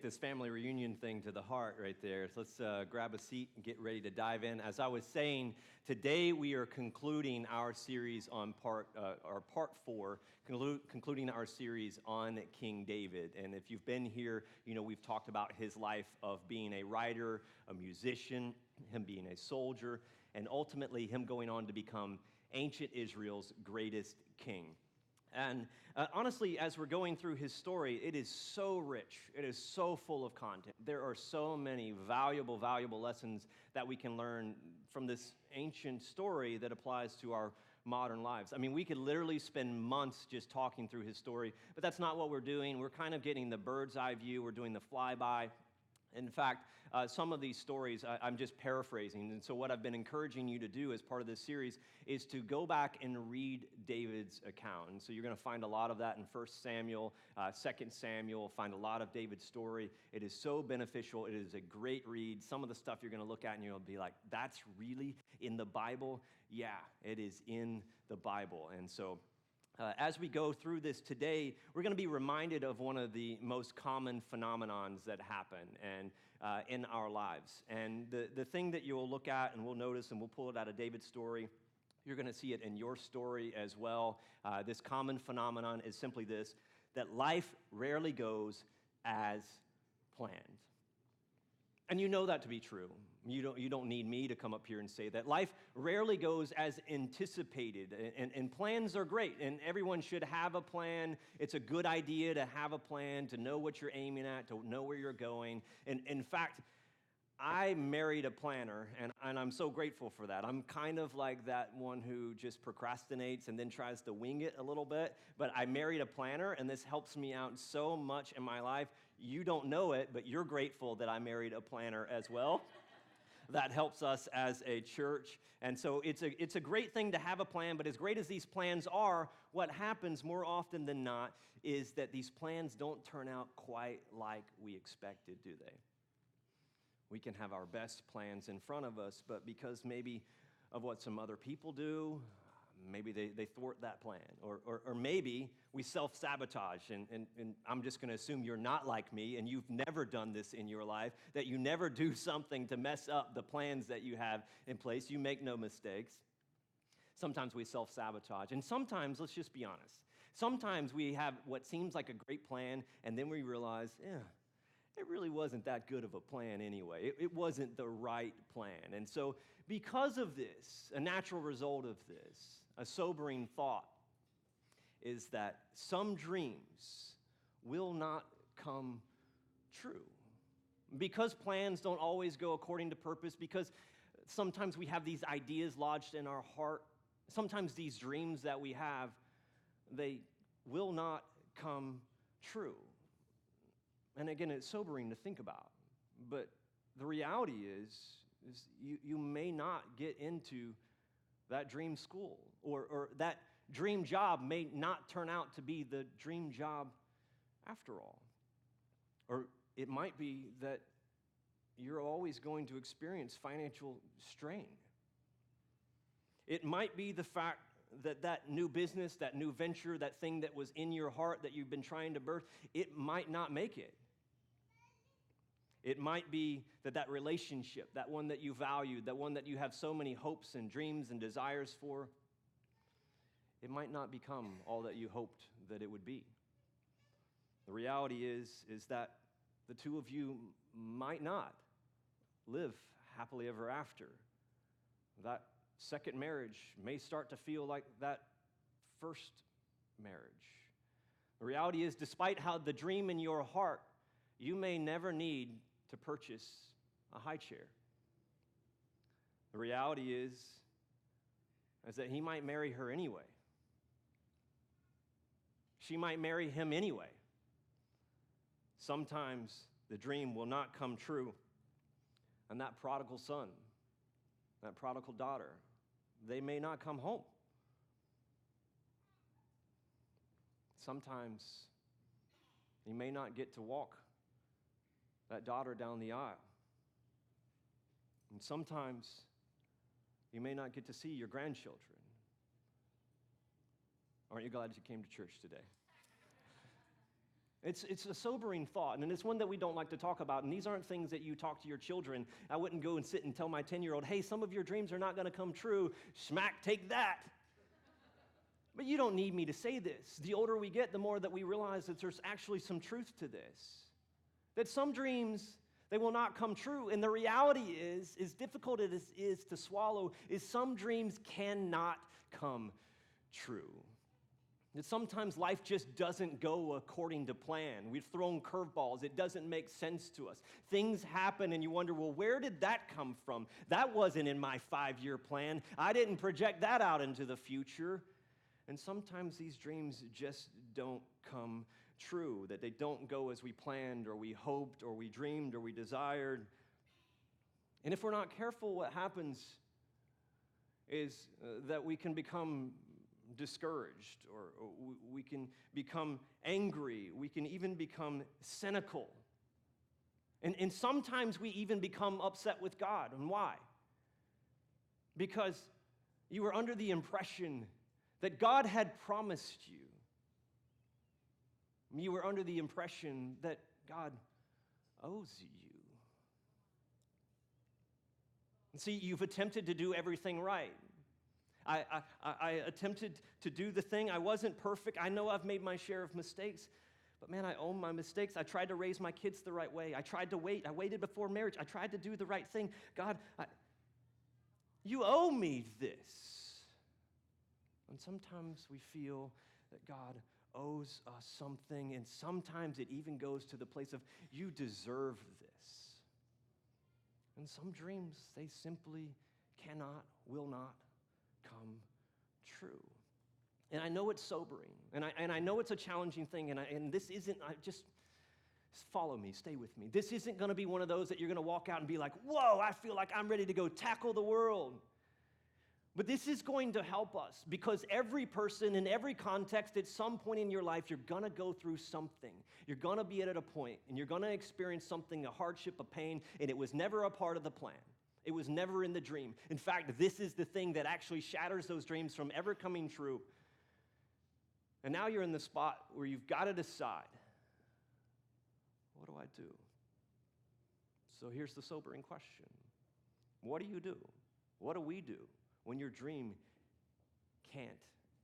this family reunion thing to the heart right there. So let's grab a seat and get ready to dive in. As I was saying, today we are concluding our series on part 4, concluding our series on King David. And if you've been here, you know we've talked about his life of being a writer, a musician, him being a soldier, and ultimately him going on to become ancient Israel's greatest king. And honestly, as we're going through his story, it is so rich. It is so full of content. There are so many valuable lessons that we can learn from this ancient story that applies to our modern lives. I mean, we could literally spend months just talking through his story, but that's not what we're doing. We're kind of getting the bird's eye view. We're doing the flyby. In fact, some of these stories I'm just paraphrasing, and so what I've been encouraging you to do as part of this series is to go back and read David's account. And so you're going to find a lot of that in 1 Samuel, 2 Samuel, find a lot of David's story. It is so beneficial. It is a great read. Some of the stuff you're going to look at and you'll be like, that's really in the Bible? Yeah, it is in the Bible. And so as we go through this today, we're going to be reminded of one of the most common phenomenons that happen in our lives. And the thing that you'll look at and we'll notice, and we'll pull it out of David's story, you're going to see it in your story as well. This common phenomenon is simply this, that life rarely goes as planned. And you know that to be true. You don't need me to come up here and say that. Life rarely goes as anticipated, and plans are great, and everyone should have a plan. It's a good idea to have a plan, to know what you're aiming at, to know where you're going. And in fact, I married a planner, and I'm so grateful for that. I'm kind of like that one who just procrastinates and then tries to wing it a little bit, but I married a planner, and this helps me out so much in my life. You don't know it, but you're grateful that I married a planner as well. That helps us as a church. And so it's a great thing to have a plan, but as great as these plans are, what happens more often than not is that these plans don't turn out quite like we expected, do they? We can have our best plans in front of us, but because maybe of what some other people do, maybe they thwart that plan. Or maybe we self-sabotage, and I'm just going to assume you're not like me, and you've never done this in your life, that you never do something to mess up the plans that you have in place. You make no mistakes. Sometimes we self-sabotage, and sometimes, let's just be honest, sometimes we have what seems like a great plan, and then we realize, it really wasn't that good of a plan anyway. It wasn't the right plan. And so because of this, a natural result of this, a sobering thought is that some dreams will not come true. Because plans don't always go according to purpose, because sometimes we have these ideas lodged in our heart, sometimes these dreams that we have, they will not come true. And again, it's sobering to think about, but the reality is you may not get into that dream school, or that dream job may not turn out to be the dream job after all. Or it might be that you're always going to experience financial strain. It might be the fact that new business, that new venture, that thing that was in your heart that you've been trying to birth, it might not make it. It might be that relationship, that one that you value, that one that you have so many hopes and dreams and desires for, it might not become all that you hoped that it would be. The reality is that the two of you might not live happily ever after. That second marriage may start to feel like that first marriage. The reality is, despite how the dream in your heart, you may never need to purchase a high chair. The reality is that he might marry her anyway. She might marry him anyway. Sometimes the dream will not come true, and that prodigal son, that prodigal daughter, they may not come home. Sometimes you may not get to walk that daughter down the aisle. And sometimes you may not get to see your grandchildren. Aren't you glad you came to church today? It's a sobering thought, and it's one that we don't like to talk about, and these aren't things that you talk to your children. I wouldn't go and sit and tell my 10-year-old, hey, some of your dreams are not going to come true. Smack, take that. But you don't need me to say this. The older we get, the more that we realize that there's actually some truth to this. That some dreams, they will not come true, and the reality is, as difficult as it is to swallow, is some dreams cannot come true. That sometimes life just doesn't go according to plan. We've thrown curveballs. It doesn't make sense to us. Things happen and you wonder, well, where did that come from? That wasn't in my 5-year plan. I didn't project that out into the future. And sometimes these dreams just don't come true, that they don't go as we planned or we hoped or we dreamed or we desired. And if we're not careful, what happens is that we can become discouraged, or we can become angry, we can even become cynical. And sometimes we even become upset with God. And why? Because you were under the impression that God had promised you. You were under the impression that God owes you. And see, you've attempted to do everything right. I attempted to do the thing. I wasn't perfect. I know I've made my share of mistakes, but man, I own my mistakes. I tried to raise my kids the right way. I tried to wait. I waited before marriage. I tried to do the right thing. God, you owe me this. And sometimes we feel that God owes us something, and sometimes it even goes to the place of, you deserve this. And some dreams, they simply cannot, will not come true. And I know it's sobering, and I know it's a challenging thing, and this isn't, just follow me, stay with me. This isn't going to be one of those that you're going to walk out and be like, whoa, I feel like I'm ready to go tackle the world. But this is going to help us, because every person in every context at some point in your life, you're going to go through something. You're going to be at a point, and you're going to experience something, a hardship, a pain, and it was never a part of the plan. It was never in the dream. In fact, this is the thing that actually shatters those dreams from ever coming true. And now you're in the spot where you've got to decide, what do I do? So here's the sobering question. What do you do? What do we do when your dream can't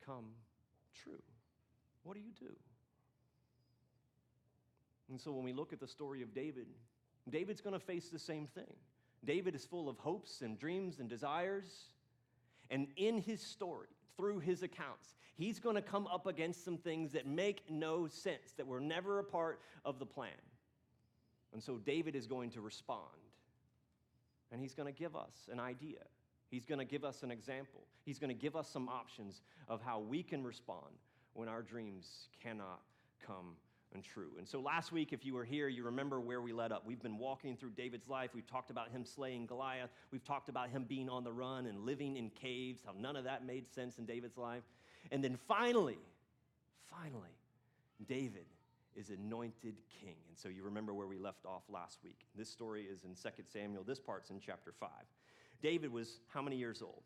come true? What do you do? And so when we look at the story of David, David's going to face the same thing. David is full of hopes and dreams and desires. And in his story, through his accounts, he's going to come up against some things that make no sense, that were never a part of the plan. And so David is going to respond. And he's going to give us an idea. He's going to give us an example. He's going to give us some options of how we can respond when our dreams cannot come true. And so last week, if you were here, you remember where we led up. We've been walking through David's life. We've talked about him slaying Goliath. We've talked about him being on the run and living in caves, how none of that made sense in David's life. And then finally, David is anointed king. And so you remember where we left off last week. This story is in 2 Samuel. This part's in chapter 5. David was how many years old?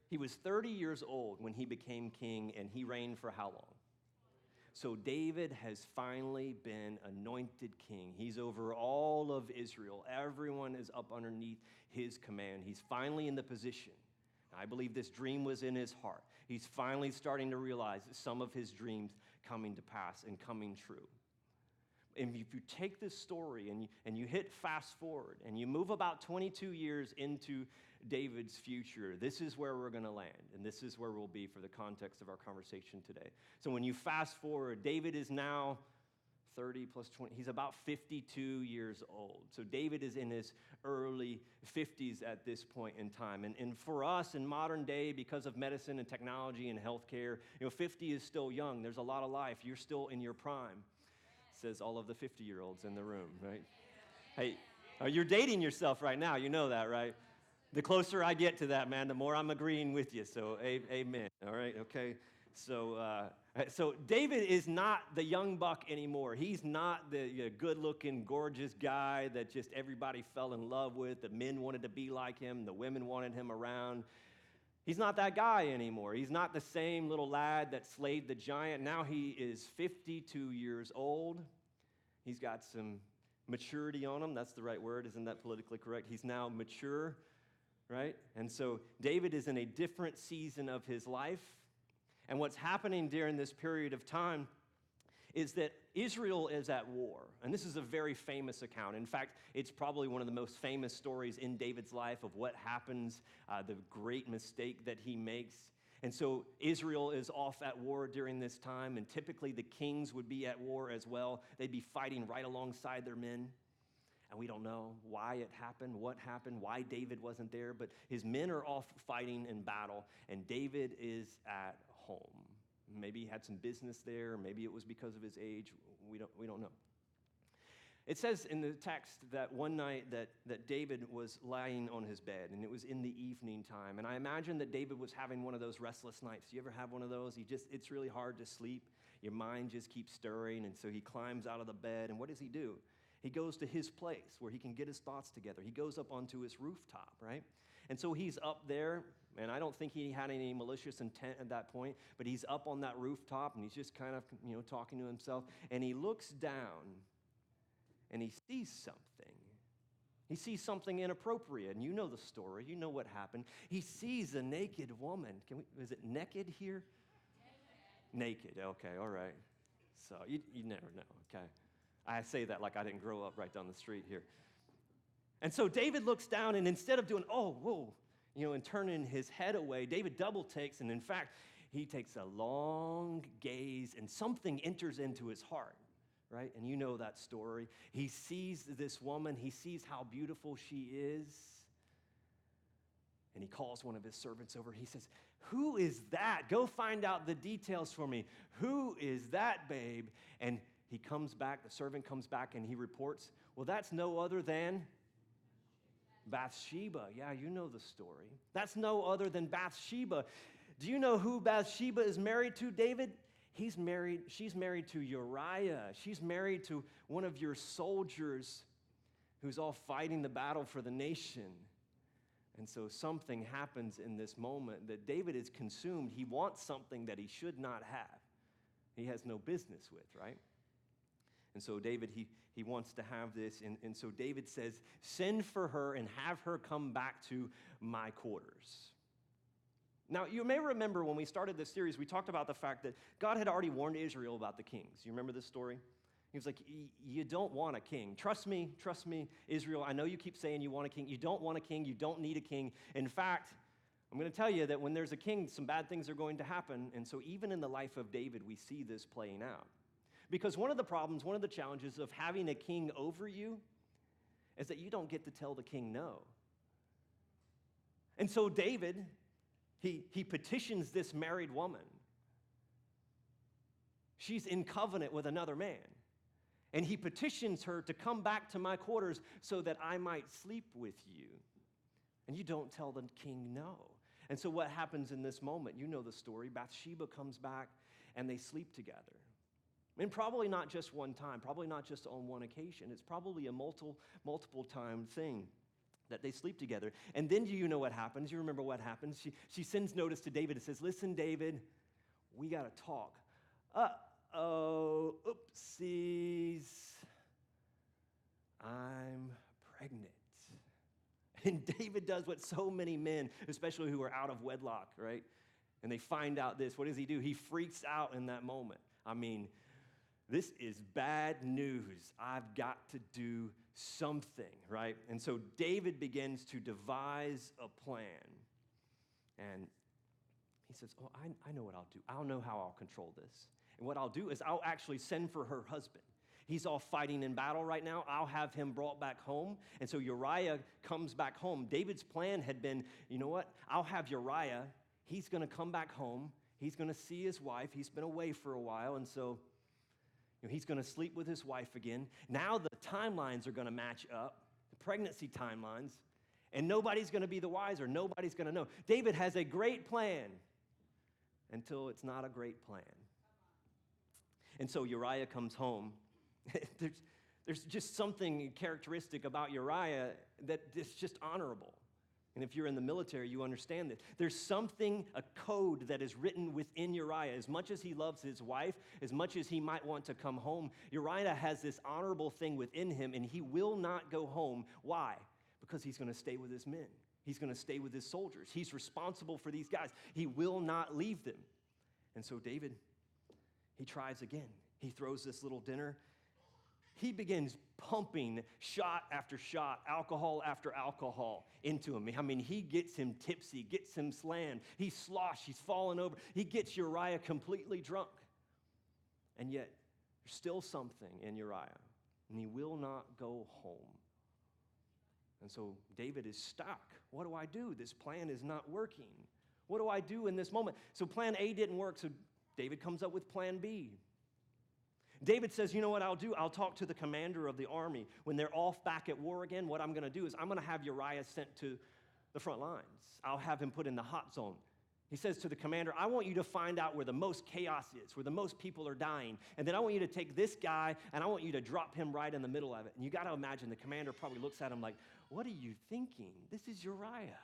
He was 30 years old when he became king, and he reigned for how long? So David has finally been anointed king. He's over all of Israel. Everyone is up underneath his command. He's finally in the position. I believe this dream was in his heart. He's finally starting to realize some of his dreams coming to pass and coming true. And if you take this story and you hit fast forward and you move about 22 years into David's future, this is where we're going to land, and this is where we'll be for the context of our conversation today. So when you fast forward, David is now 30 plus 20. He's about 52 years old. So David is in his early 50s at this point in time. And for us in modern day, because of medicine and technology and healthcare, 50 is still young. There's a lot of life. You're still in your prime, says all of the 50-year-olds in the room, right? Hey, you're dating yourself right now. You know that, right? The closer I get to that, man, the more I'm agreeing with you. So, amen. All right, okay. So David is not the young buck anymore. He's not the good-looking, gorgeous guy that just everybody fell in love with. The men wanted to be like him. The women wanted him around. He's not that guy anymore. He's not the same little lad that slayed the giant. Now he is 52 years old. He's got some maturity on him. That's the right word. Isn't that politically correct? He's now mature, right? And so David is in a different season of his life. And what's happening during this period of time is that Israel is at war. And this is a very famous account. In fact, it's probably one of the most famous stories in David's life of what happens, the great mistake that he makes. And so Israel is off at war during this time, and typically the kings would be at war as well. They'd be fighting right alongside their men. And we don't know why it happened, what happened, why David wasn't there, but his men are off fighting in battle, and David is at home. Maybe he had some business there. Maybe it was because of his age. We don't know. It says in the text that one night that David was lying on his bed, and it was in the evening time. And I imagine that David was having one of those restless nights. Do you ever have one of those? It's really hard to sleep. Your mind just keeps stirring, and so he climbs out of the bed. And what does he do? He goes to his place where he can get his thoughts together. He goes up onto his rooftop, right? And so he's up there, and I don't think he had any malicious intent at that point, but he's up on that rooftop, and he's just kind of, talking to himself, and he looks down, and he sees something. He sees something inappropriate, and you know the story. You know what happened. He sees a naked woman. Is it naked here? Naked, okay, all right. So you never know, okay. I say that like I didn't grow up right down the street here. And so David looks down, and instead of doing, oh, whoa, and turning his head away, David double takes, and in fact, he takes a long gaze, and something enters into his heart, right? And you know that story. He sees this woman. He sees how beautiful she is, and he calls one of his servants over. He says, who is that? Go find out the details for me. Who is that, babe? And he comes back, the servant comes back, and he reports, well, that's no other than Bathsheba. Yeah, you know the story. That's no other than Bathsheba. Do you know who Bathsheba is married to, David? She's married to Uriah. She's married to one of your soldiers who's all fighting the battle for the nation. And so something happens in this moment that David is consumed. He wants something that he should not have. He has no business with, right? And so David, he wants to have this, and so David says, send for her and have her come back to my quarters. Now, you may remember when we started this series, we talked about the fact that God had already warned Israel about the kings. You remember this story? He was like, you don't want a king. Trust me, Israel. I know you keep saying you want a king. You don't want a king. You don't need a king. In fact, I'm going to tell you that when there's a king, some bad things are going to happen. And so even in the life of David, we see this playing out. Because one of the problems, one of the challenges of having a king over you is that you don't get to tell the king no. And so David, he petitions this married woman. She's in covenant with another man. And he petitions her to come back to my quarters so that I might sleep with you. And you don't tell the king no. And so what happens in this moment? You know the story. Bathsheba comes back and they sleep together. And probably not just one time, probably not just on one occasion. It's probably a multiple time thing that they sleep together. And then do you know what happens? You remember what happens? She sends notice to David and says, listen, David, we got to talk. Uh-oh, oopsies, I'm pregnant. And David does what so many men, especially who are out of wedlock, right? And they find out this. What does he do? He freaks out in that moment. I mean, this is bad news. I've got to do something, right? And so David begins to devise a plan. And he says, oh, I know what I'll do. I'll know how I'll control this. And what I'll do is I'll actually send for her husband. He's all fighting in battle right now. I'll have him brought back home. And so Uriah comes back home. David's plan had been, you know what? I'll have Uriah. He's going to come back home. He's going to see his wife. He's been away for a while. And so he's going to sleep with his wife again. Now the timelines are going to match up, the pregnancy timelines, and nobody's going to be the wiser. Nobody's going to know. David has a great plan until it's not a great plan. And so Uriah comes home. There's just something characteristic about Uriah that is just honorable. And if you're in the military, you understand this. There's something, a code that is written within Uriah. As much as he loves his wife, as much as he might want to come home, Uriah has this honorable thing within him, and he will not go home. Why? Because he's going to stay with his men. He's going to stay with his soldiers. He's responsible for these guys. He will not leave them. And so David, he tries again. He throws this little dinner. He begins pumping shot after shot, alcohol after alcohol into him. I mean, he gets him tipsy, gets him slammed. He's sloshed, he's fallen over. He gets Uriah completely drunk. And yet, there's still something in Uriah, and he will not go home. And so David is stuck. What do I do? This plan is not working. What do I do in this moment? So plan A didn't work, so David comes up with plan B. David says, you know what I'll do? I'll talk to the commander of the army. When they're off back at war again, what I'm going to do is I'm going to have Uriah sent to the front lines. I'll have him put in the hot zone. He says to the commander, I want you to find out where the most chaos is, where the most people are dying. And then I want you to take this guy, and I want you to drop him right in the middle of it. And you got to imagine the commander probably looks at him like, what are you thinking? This is Uriah.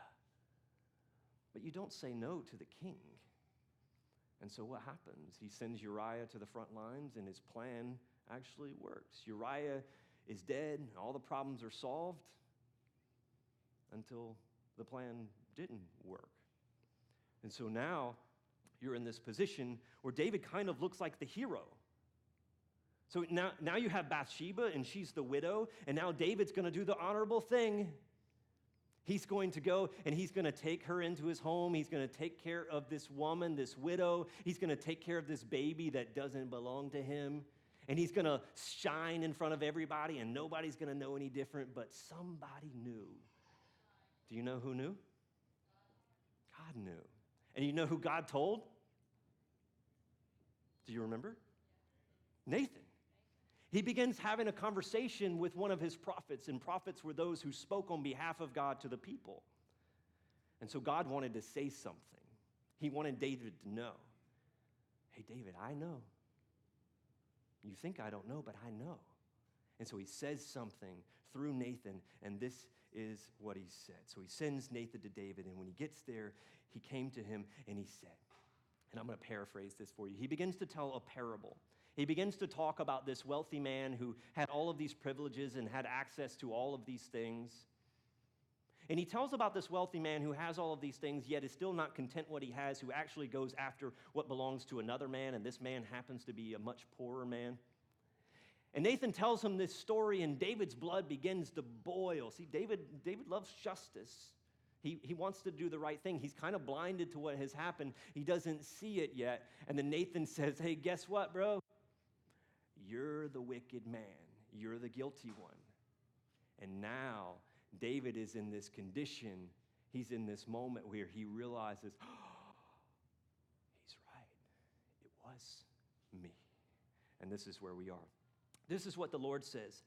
But you don't say no to the king. And so what happens? He sends Uriah to the front lines, and his plan actually works. Uriah is dead, and all the problems are solved until the plan didn't work. And so now you're in this position where David kind of looks like the hero. So now you have Bathsheba, and she's the widow, and now David's going to do the honorable thing. He's going to go and he's going to take her into his home. He's going to take care of this woman, this widow. He's going to take care of this baby that doesn't belong to him. And he's going to shine in front of everybody, and nobody's going to know any different, but somebody knew. Do you know who knew? God knew. And you know who God told? Do you remember? Nathan. He begins having a conversation with one of his prophets, and prophets were those who spoke on behalf of God to the people. And so God wanted to say something. He wanted David to know, hey, David, I know. You think I don't know, but I know. And so he says something through Nathan, and this is what he said. So he sends Nathan to David, and when he gets there, he came to him, and he said, and I'm going to paraphrase this for you. He begins to tell a parable. He begins to talk about this wealthy man who had all of these privileges and had access to all of these things. And he tells about this wealthy man who has all of these things, yet is still not content what he has, who actually goes after what belongs to another man, and this man happens to be a much poorer man. And Nathan tells him this story, and David's blood begins to boil. See, David loves justice. He wants to do the right thing. He's kind of blinded to what has happened. He doesn't see it yet. And then Nathan says, hey, guess what, bro? You're the wicked man. You're the guilty one. And now David is in this condition. He's in this moment where he realizes, oh, he's right. It was me. And this is where we are. This is what the Lord says.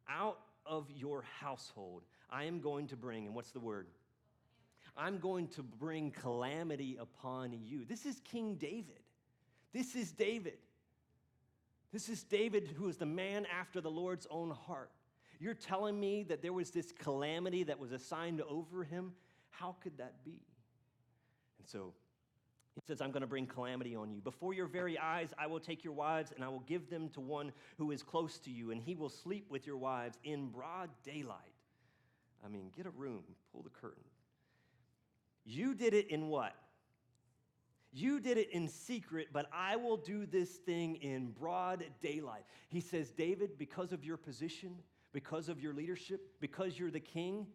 Out of your household, I am going to bring, and what's the word? I'm going to bring calamity upon you. This is King David. This is David. This is David, who is the man after the Lord's own heart. You're telling me that there was this calamity that was assigned over him? How could that be? And so he says, I'm going to bring calamity on you. Before your very eyes, I will take your wives, and I will give them to one who is close to you, and he will sleep with your wives in broad daylight. I mean, get a room, pull the curtain. You did it in what? You did it in secret, but I will do this thing in broad daylight. He says, David, because of your position, because of your leadership, because you're the king,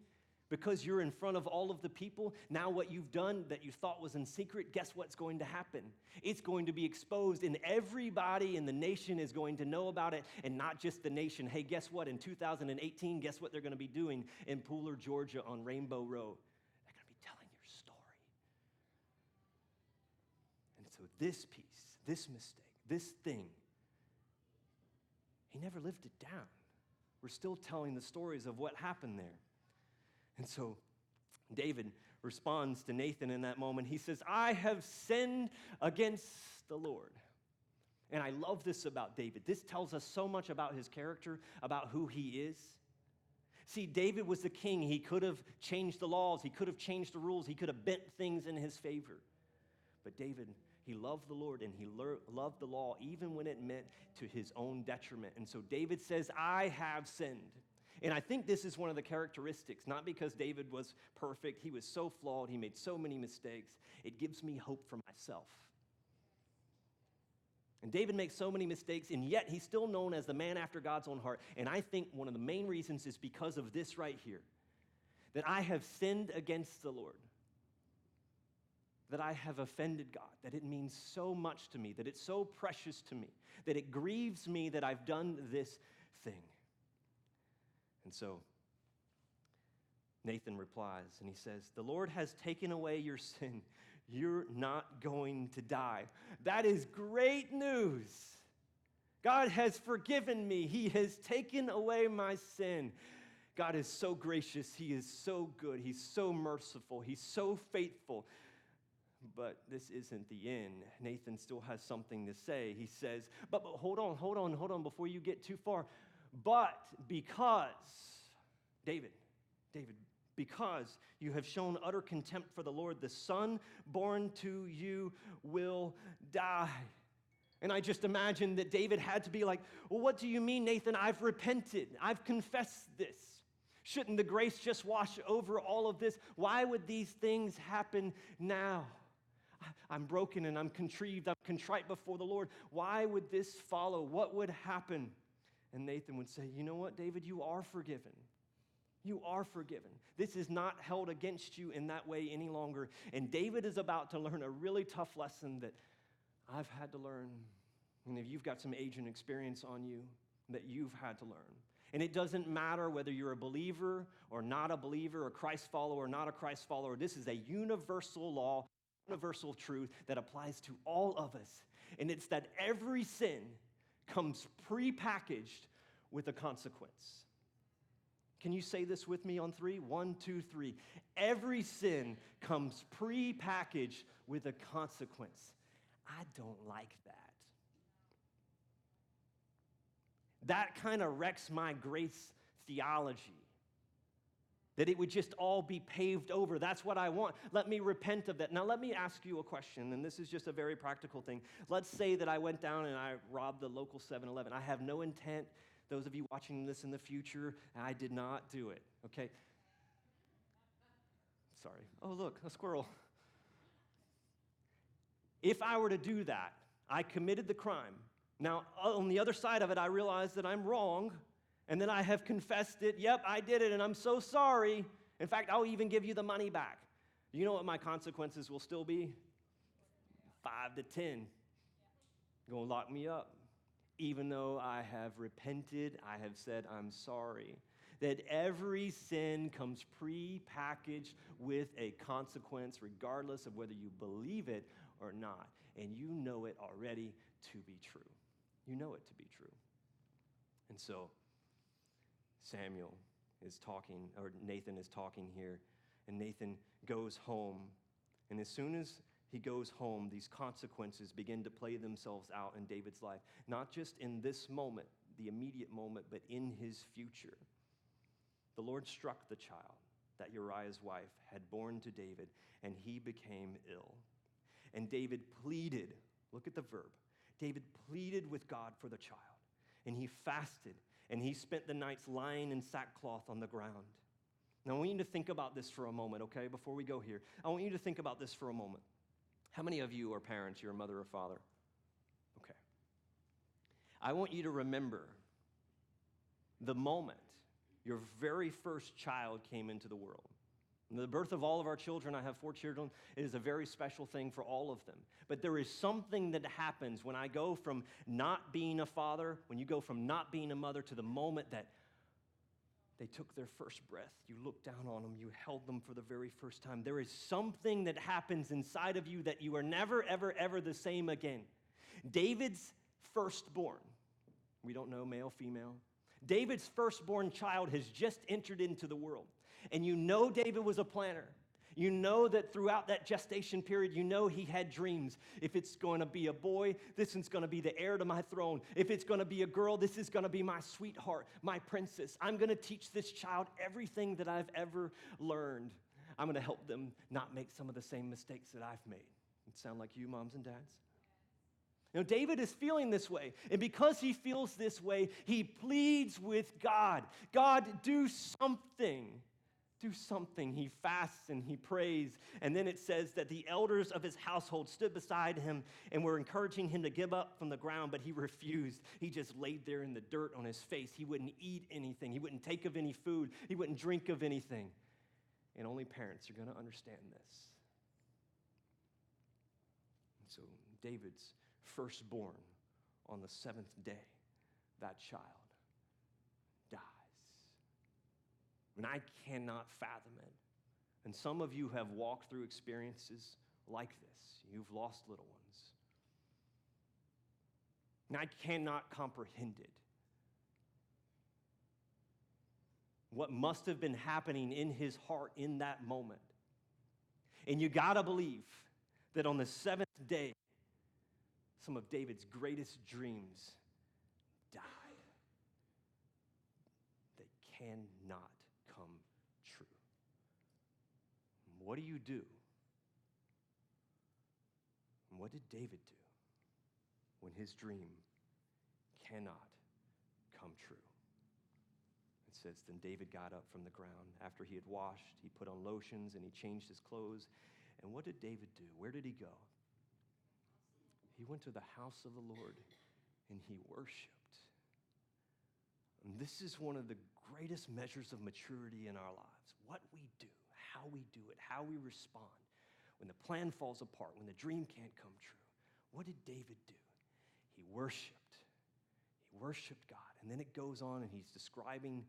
because you're in front of all of the people, now what you've done that you thought was in secret, guess what's going to happen? It's going to be exposed, and everybody in the nation is going to know about it, and not just the nation. Hey, guess what? In 2018, guess what they're going to be doing in Pooler, Georgia on Rainbow Road? They're going to be telling your story. And so this piece, this mistake, this thing, he never lived it down. We're still telling the stories of what happened there. And so David responds to Nathan in that moment. He says, I have sinned against the Lord. And I love this about David. This tells us so much about his character, about who he is. See, David was the king. He could have changed the laws. He could have changed the rules. He could have bent things in his favor. But David, he loved the Lord and he loved the law even when it meant to his own detriment. And so David says, I have sinned. And I think this is one of the characteristics, not because David was perfect. He was so flawed. He made so many mistakes. It gives me hope for myself. And David makes so many mistakes, and yet he's still known as the man after God's own heart. And I think one of the main reasons is because of this right here, that I have sinned against the Lord, that I have offended God, that it means so much to me, that it's so precious to me, that it grieves me that I've done this thing. And so Nathan replies, and he says, the Lord has taken away your sin. You're not going to die. That is great news. God has forgiven me. He has taken away my sin. God is so gracious. He is so good. He's so merciful. He's so faithful. But this isn't the end. Nathan still has something to say. He says, but hold on, before you get too far. But because, David, because you have shown utter contempt for the Lord, the son born to you will die. And I just imagine that David had to be like, well, what do you mean, Nathan? I've repented. I've confessed this. Shouldn't the grace just wash over all of this? Why would these things happen now? I'm broken and I'm contrite before the Lord. Why would this follow? What would happen? And Nathan would say, you know what, David, you are forgiven. You are forgiven. This is not held against you in that way any longer. And David is about to learn a really tough lesson that I've had to learn. And if you've got some age and experience on you, that you've had to learn. And it doesn't matter whether you're a believer or not a believer, a Christ follower or not a Christ follower. This is a universal law, universal truth that applies to all of us. And it's that every sin comes prepackaged with a consequence. Can you say this with me on 3? 1, 2, 3. Every sin comes prepackaged with a consequence. I don't like that. That kind of wrecks my grace theology. That it would just all be paved over. That's what I want. Let me repent of that. Now, let me ask you a question, and this is just a very practical thing. Let's say that I went down and I robbed the local 7-Eleven. I have no intent. Those of you watching this in the future, I did not do it, okay? Sorry. Oh, look, a squirrel. If I were to do that, I committed the crime. Now, on the other side of it, I realize that I'm wrong, and then I have confessed it. Yep, I did it, and I'm so sorry. In fact, I'll even give you the money back. You know what my consequences will still be? 5 to 10. You're going to lock me up. Even though I have repented, I have said I'm sorry. That every sin comes pre-packaged with a consequence, regardless of whether you believe it or not. And you know it already to be true. You know it to be true. And so Samuel is talking, or Nathan is talking here, and Nathan goes home. And as soon as he goes home, these consequences begin to play themselves out in David's life. Not just in this moment, the immediate moment, but in his future. The Lord struck the child that Uriah's wife had born to David, and he became ill. And David pleaded, look at the verb, David pleaded with God for the child, and he fasted, and he spent the nights lying in sackcloth on the ground. Now, I want you to think about this for a moment, okay, before we go here. I want you to think about this for a moment. How many of you are parents? You're a mother or father? Okay. I want you to remember the moment your very first child came into the world. The birth of all of our children, I have 4 children, is a very special thing for all of them. But there is something that happens when I go from not being a father, when you go from not being a mother to the moment that they took their first breath. You looked down on them. You held them for the very first time. There is something that happens inside of you that you are never, ever, ever the same again. David's firstborn, we don't know, male, female. David's firstborn child has just entered into the world. And you know David was a planner. You know that throughout that gestation period, you know he had dreams. If it's going to be a boy, this is going to be the heir to my throne. If it's going to be a girl, this is going to be my sweetheart, my princess. I'm going to teach this child everything that I've ever learned. I'm going to help them not make some of the same mistakes that I've made. It sound like you, moms and dads? You know, David is feeling this way, and because he feels this way, he pleads with God. God, do something. Do something. He fasts and he prays, and then it says that the elders of his household stood beside him and were encouraging him to give up from the ground, but he refused. He just laid there in the dirt on his face. He wouldn't eat anything. He wouldn't take of any food. He wouldn't drink of anything. And only parents are going to understand this. And so David's firstborn on the seventh day, that child dies. And I cannot fathom it. And some of you have walked through experiences like this. You've lost little ones. And I cannot comprehend it. What must have been happening in his heart in that moment. And you gotta believe that on the seventh day, some of David's greatest dreams died. They cannot come true. What do you do? And what did David do when his dream cannot come true? It says, then David got up from the ground. After he had washed, he put on lotions and he changed his clothes. And what did David do? Where did he go? He went to the house of the Lord and he worshiped. And this is one of the greatest measures of maturity in our lives. What we do, how we do it, how we respond. When the plan falls apart, when the dream can't come true. What did David do? He worshiped. He worshiped God. And then it goes on and he's describing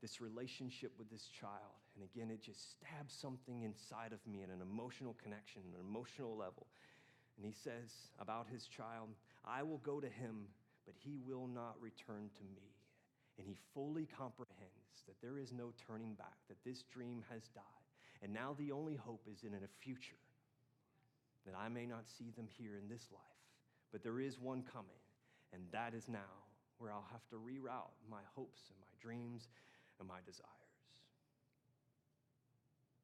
this relationship with this child. And again, it just stabs something inside of me at an emotional connection, an emotional level. And he says about his child, I will go to him, but he will not return to me. And he fully comprehends that there is no turning back, that this dream has died. And now the only hope is in a future, that I may not see them here in this life, but there is one coming, and that is now, where I'll have to reroute my hopes and my dreams and my desires.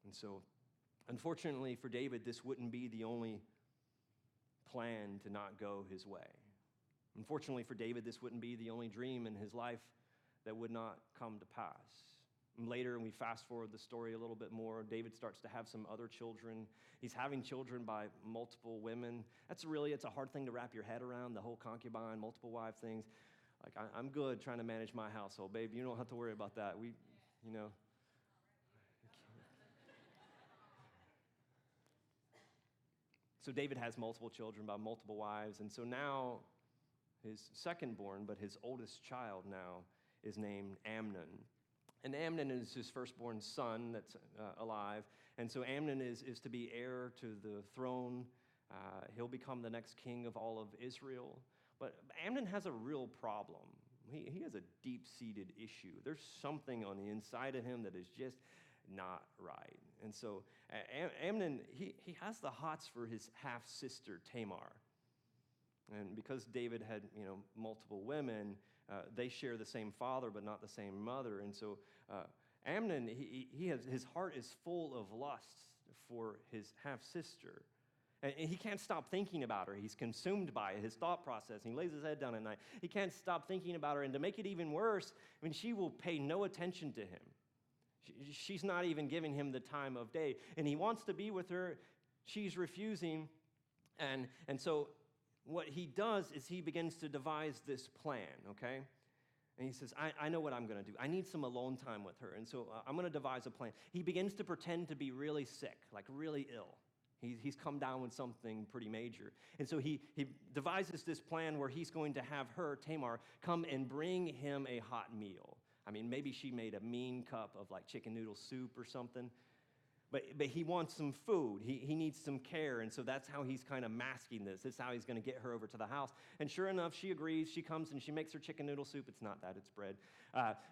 And so, unfortunately for David, this wouldn't be the only plan to not go his way. Unfortunately for David, this wouldn't be the only dream in his life that would not come to pass. And later, and we fast forward the story a little bit more, David starts to have some other children. He's having children by multiple women. It's a hard thing to wrap your head around, the whole concubine, multiple wife things. Like, I'm good trying to manage my household, babe. You don't have to worry about that. So David has multiple children by multiple wives, and so now his second-born, but his oldest child now, is named Amnon. And Amnon is his firstborn son that's alive, and so Amnon is to be heir to the throne. He'll become the next king of all of Israel. But Amnon has a real problem. He has a deep-seated issue. There's something on the inside of him that is just not right. And so Amnon, he has the hots for his half-sister Tamar. And because David had, multiple women, they share the same father but not the same mother. And so Amnon, his heart is full of lust for his half-sister. And he can't stop thinking about her. He's consumed by it, his thought process. He lays his head down at night. He can't stop thinking about her. And to make it even worse, she will pay no attention to him. She's not even giving him the time of day. And he wants to be with her. She's refusing. And so what he does is he begins to devise this plan, okay? And he says, I know what I'm going to do. I need some alone time with her. And so I'm going to devise a plan. He begins to pretend to be really sick, like really ill. He's come down with something pretty major. And so he devises this plan where he's going to have her, Tamar, come and bring him a hot meal. I mean, maybe she made a mean cup of like chicken noodle soup or something. But he wants some food. He needs some care, and so that's how he's kind of masking this. This is how he's going to get her over to the house. And sure enough, she agrees. She comes and she makes her chicken noodle soup. It's not that, it's bread.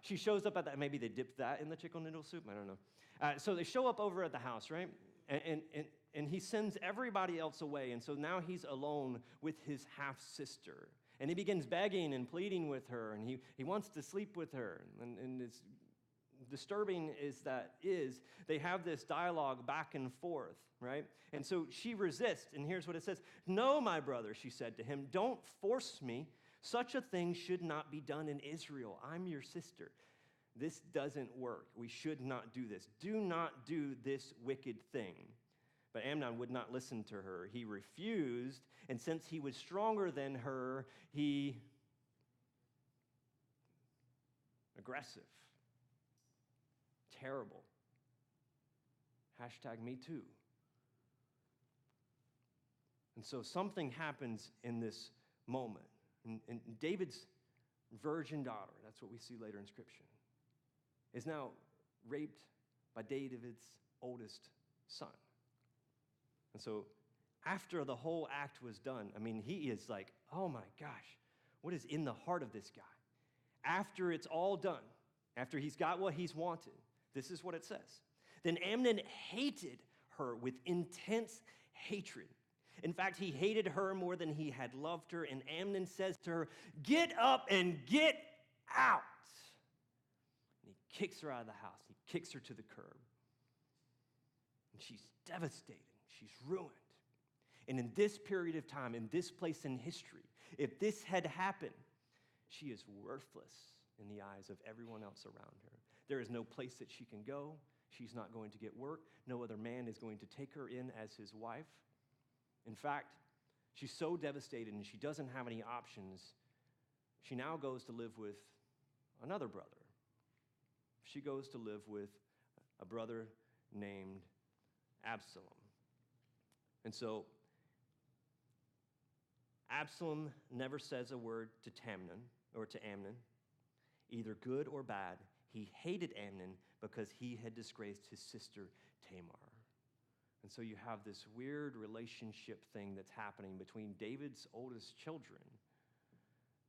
She shows up at that. Maybe they dipped that in the chicken noodle soup. I don't know. So they show up over at the house, right? And he sends everybody else away. And so now he's alone with his half-sister. And he begins begging and pleading with her, and he wants to sleep with her. And it's disturbing is they have this dialogue back and forth, right? And so she resists, and here's what it says. "No, my brother," she said to him, "don't force me. Such a thing should not be done in Israel. I'm your sister. This doesn't work. We should not do this. Do not do this wicked thing." But Amnon would not listen to her. He refused, and since he was stronger than her, he aggressive. Terrible. #MeToo. And so something happens in this moment. And David's virgin daughter, that's what we see later in Scripture, is now raped by David's oldest son. And so after the whole act was done, I mean, he is like, oh my gosh, what is in the heart of this guy? After it's all done, after he's got what he's wanted, this is what it says. Then Amnon hated her with intense hatred. In fact, he hated her more than he had loved her. And Amnon says to her, "Get up and get out." And he kicks her out of the house. He kicks her to the curb. And she's devastated. She's ruined. And in this period of time, in this place in history, if this had happened, she is worthless in the eyes of everyone else around her. There is no place that she can go. She's not going to get work. No other man is going to take her in as his wife. In fact, she's so devastated and she doesn't have any options. She now goes to live with another brother. She goes to live with a brother named Absalom. And so Absalom never says a word to Amnon, either good or bad. He hated Amnon because he had disgraced his sister Tamar. And so you have this weird relationship thing that's happening between David's oldest children.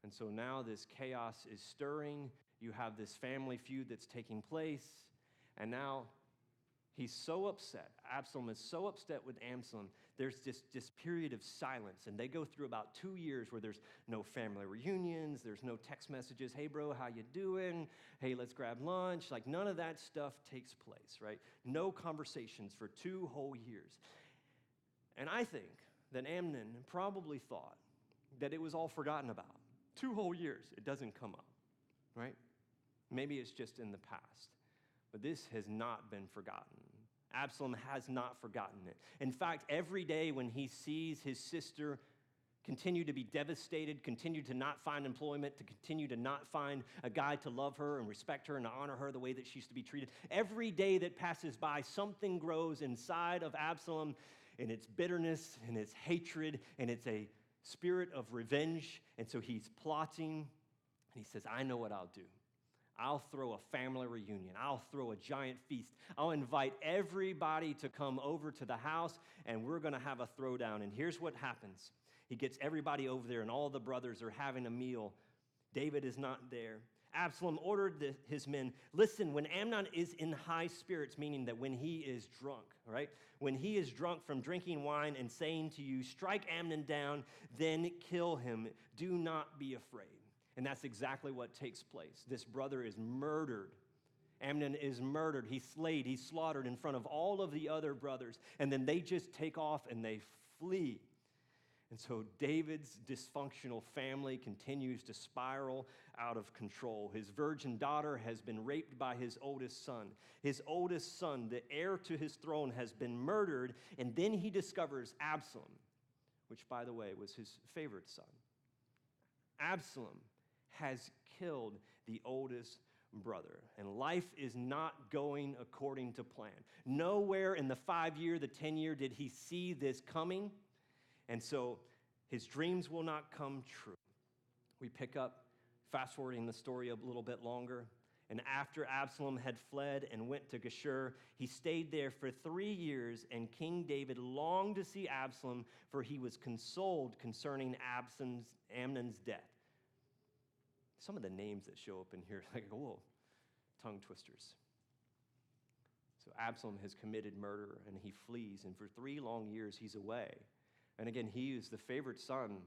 And so now this chaos is stirring. You have this family feud that's taking place. And now he's so upset. Absalom is so upset with Absalom. There's this period of silence. And they go through about 2 years where there's no family reunions. There's no text messages. "Hey, bro, how you doing? Hey, let's grab lunch." Like, none of that stuff takes place, right? No conversations for 2 whole years. And I think that Amnon probably thought that it was all forgotten about. 2 whole years, it doesn't come up, right? Maybe it's just in the past. But this has not been forgotten. Absalom has not forgotten it. In fact, every day when he sees his sister continue to be devastated, continue to not find employment, to continue to not find a guy to love her and respect her and to honor her the way that she used to be treated, every day that passes by, something grows inside of Absalom, and it's bitterness and it's hatred and it's a spirit of revenge. And so he's plotting, and he says, "I know what I'll do. I'll throw a family reunion. I'll throw a giant feast. I'll invite everybody to come over to the house, and we're going to have a throwdown." And here's what happens. He gets everybody over there, and all the brothers are having a meal. David is not there. Absalom ordered his men, "Listen, when Amnon is in high spirits," meaning that when he is drunk, all right? "When he is drunk from drinking wine and saying to you, 'Strike Amnon down, then kill him. Do not be afraid.'" And that's exactly what takes place. This brother is murdered. Amnon is murdered. He's slayed. He's slaughtered in front of all of the other brothers. And then they just take off and they flee. And so David's dysfunctional family continues to spiral out of control. His virgin daughter has been raped by his oldest son. His oldest son, the heir to his throne, has been murdered. And then he discovers Absalom, which, by the way, was his favorite son. Absalom has killed the oldest brother, and life is not going according to plan. Nowhere in the 5-year, the 10-year did he see this coming, and so his dreams will not come true. We pick up, fast forwarding the story a little bit longer, And after Absalom had fled and went to Geshur, he stayed there for 3 years, and King David longed to see Absalom, for he was consoled concerning Amnon's death. Some of the names that show up in here, like, whoa, tongue twisters. So Absalom has committed murder, and he flees, and for 3 long years he's away. And again, he is the favorite son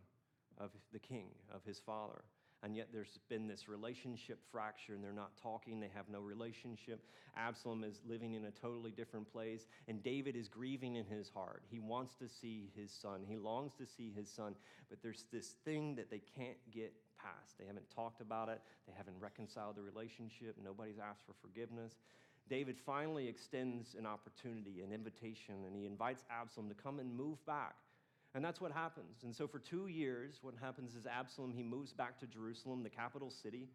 of the king, of his father. And yet there's been this relationship fracture, and they're not talking. They have no relationship. Absalom is living in a totally different place, and David is grieving in his heart. He wants to see his son. He longs to see his son, but there's this thing that they can't get past. They haven't talked about it. They haven't reconciled the relationship. Nobody's asked for forgiveness. David finally extends an opportunity, an invitation, and he invites Absalom to come and move back. And that's what happens. And so for 2 years, what happens is Absalom, he moves back to Jerusalem, the capital city.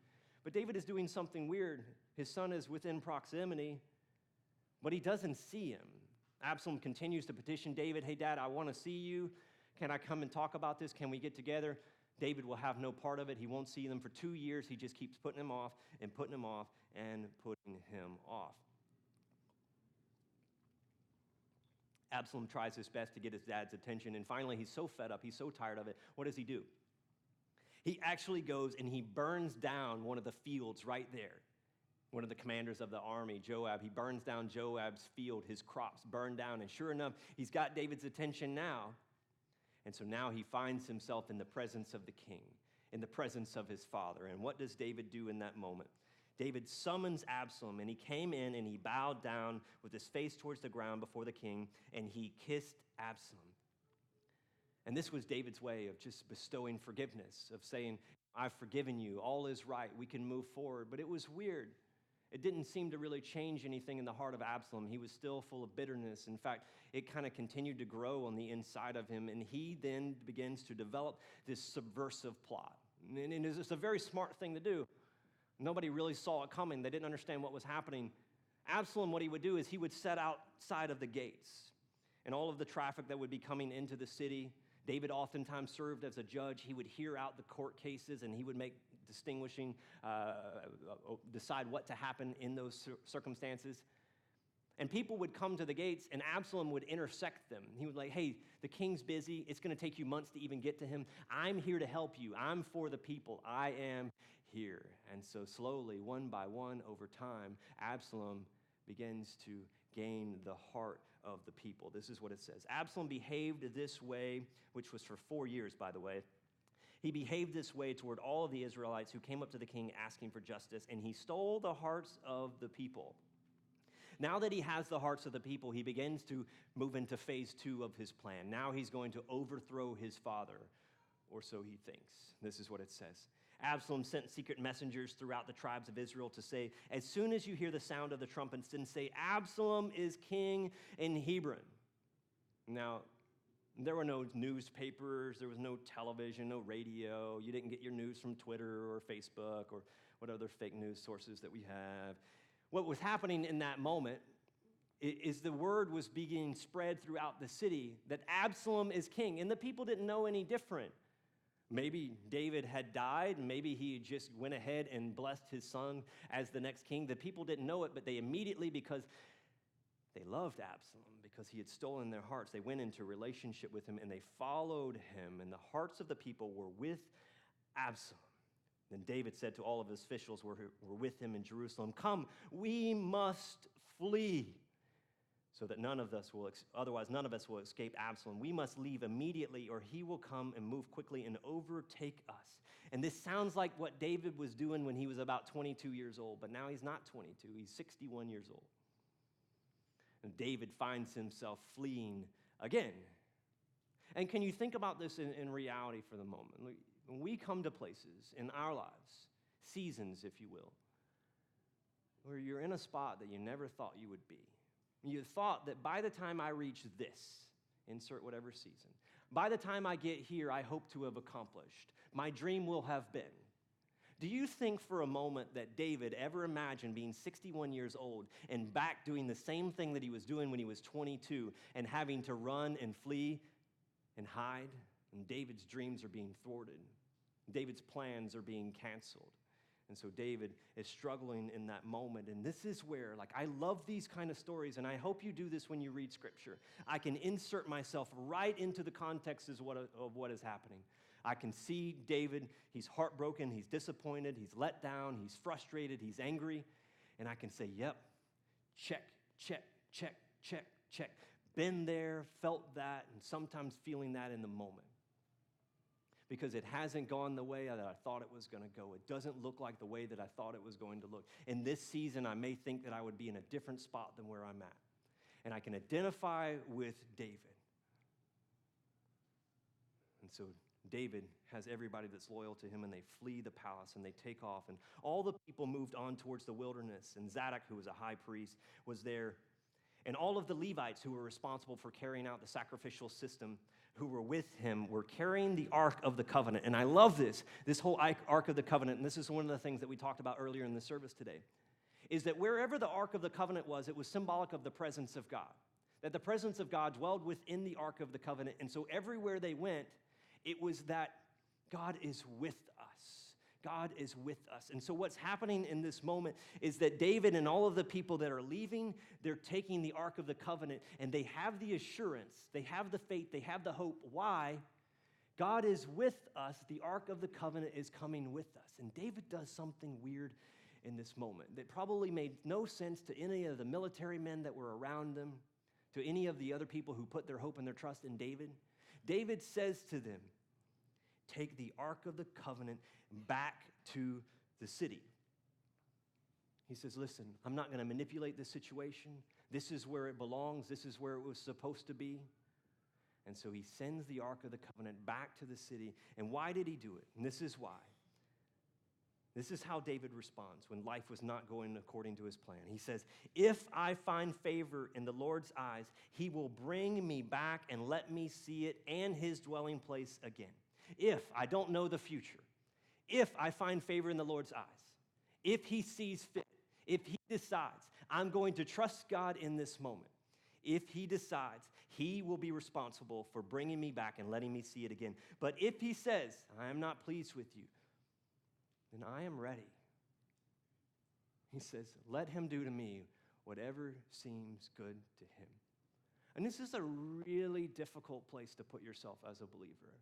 But David is doing something weird. His son is within proximity, but he doesn't see him. Absalom continues to petition David, hey, Dad, I want to see you. Can I come and talk about this? Can we get together? David will have no part of it. He won't see them for 2 years. He just keeps putting him off and putting him off and putting him off. Absalom tries his best to get his dad's attention, and finally he's so fed up, he's so tired of it. What does he do? He actually goes and he burns down one of the fields right there. One of the commanders of the army, Joab, he burns down Joab's field, his crops burned down, and sure enough, he's got David's attention now. And so now he finds himself in the presence of the king, in the presence of his father. And what does David do in that moment? David summons Absalom, and he came in and he bowed down with his face towards the ground before the king, and he kissed Absalom. And this was David's way of just bestowing forgiveness, of saying, I've forgiven you, all is right, we can move forward. But it was weird. It didn't seem to really change anything in the heart of Absalom. He was still full of bitterness. In fact, it kind of continued to grow on the inside of him, and he then begins to develop this subversive plot. And it's a very smart thing to do. Nobody really saw it coming. They didn't understand what was happening. Absalom, what he would do is he would set outside of the gates and all of the traffic that would be coming into the city. David oftentimes served as a judge. He would hear out the court cases, and he would make decide what to happen in those circumstances. And people would come to the gates, and Absalom would intersect them. He would like, hey, the king's busy. It's going to take you months to even get to him. I'm here to help you. I'm for the people. I am here. And so slowly, one by one, over time, Absalom begins to gain the heart of the people. This is what it says. Absalom behaved this way, which was for 4 years, by the way. He behaved this way toward all of the Israelites who came up to the king asking for justice, and he stole the hearts of the people. Now that he has the hearts of the people, he begins to move into phase 2 of his plan. Now he's going to overthrow his father, or so he thinks. This is what it says. Absalom sent secret messengers throughout the tribes of Israel to say, as soon as you hear the sound of the trumpets, then say, Absalom is king in Hebron. Now, there were no newspapers, there was no television, no radio. You didn't get your news from Twitter or Facebook or what other fake news sources that we have. What was happening in that moment is the word was being spread throughout the city that Absalom is king, and the people didn't know any different. Maybe David had died, and maybe he just went ahead and blessed his son as the next king. The people didn't know it, but they immediately, because they loved Absalom, because he had stolen their hearts, they went into relationship with him, and they followed him, and the hearts of the people were with Absalom. Then David said to all of his officials who were with him in Jerusalem, come, we must flee, so that otherwise none of us will escape Absalom. We must leave immediately, or he will come and move quickly and overtake us. And this sounds like what David was doing when he was about 22 years old, but now he's not 22, he's 61 years old. And David finds himself fleeing again. And can you think about this in reality for the moment? When we come to places in our lives, seasons, if you will, where you're in a spot that you never thought you would be. You thought that by the time I reach this, insert whatever season, by the time I get here, I hope to have accomplished. My dream will have been. Do you think for a moment that David ever imagined being 61 years old and back doing the same thing that he was doing when he was 22 and having to run and flee and hide? And David's dreams are being thwarted. David's plans are being canceled. And so David is struggling in that moment. And this is where, I love these kind of stories, and I hope you do this when you read Scripture. I can insert myself right into the context of what is happening. I can see David, he's heartbroken, he's disappointed, he's let down, he's frustrated, he's angry. And I can say, yep, check, check, check, check, check. Been there, felt that, and sometimes feeling that in the moment. Because it hasn't gone the way that I thought it was going to go. It doesn't look like the way that I thought it was going to look. In this season, I may think that I would be in a different spot than where I'm at. And I can identify with David. And so David has everybody that's loyal to him, and they flee the palace, and they take off. And all the people moved on towards the wilderness. And Zadok, who was a high priest, was there. And all of the Levites who were responsible for carrying out the sacrificial system, who were with him, were carrying the Ark of the Covenant. And I love this whole Ark of the Covenant, and this is one of the things that we talked about earlier in the service today, is that wherever the Ark of the Covenant was, it was symbolic of the presence of God. That the presence of God dwelled within the Ark of the Covenant. And so everywhere they went, it was that God is with us. God is with us. And so what's happening in this moment is that David and all of the people that are leaving, they're taking the Ark of the Covenant, and they have the assurance, they have the faith, they have the hope. Why? God is with us. The Ark of the Covenant is coming with us. And David does something weird in this moment that probably made no sense to any of the military men that were around them, to any of the other people who put their hope and their trust in David. David says to them, take the Ark of the Covenant back to the city. He says, listen, I'm not going to manipulate this situation. This is where it belongs. This is where it was supposed to be. And so he sends the Ark of the Covenant back to the city. And why did he do it? And this is why. This is how David responds when life was not going according to his plan. He says, if I find favor in the Lord's eyes, he will bring me back and let me see it and his dwelling place again. If I don't know the future, if I find favor in the Lord's eyes, if he sees fit, if he decides, I'm going to trust God in this moment. If he decides, he will be responsible for bringing me back and letting me see it again. But if he says, I am not pleased with you, then I am ready. He says, let him do to me whatever seems good to him. And this is a really difficult place to put yourself as a believer.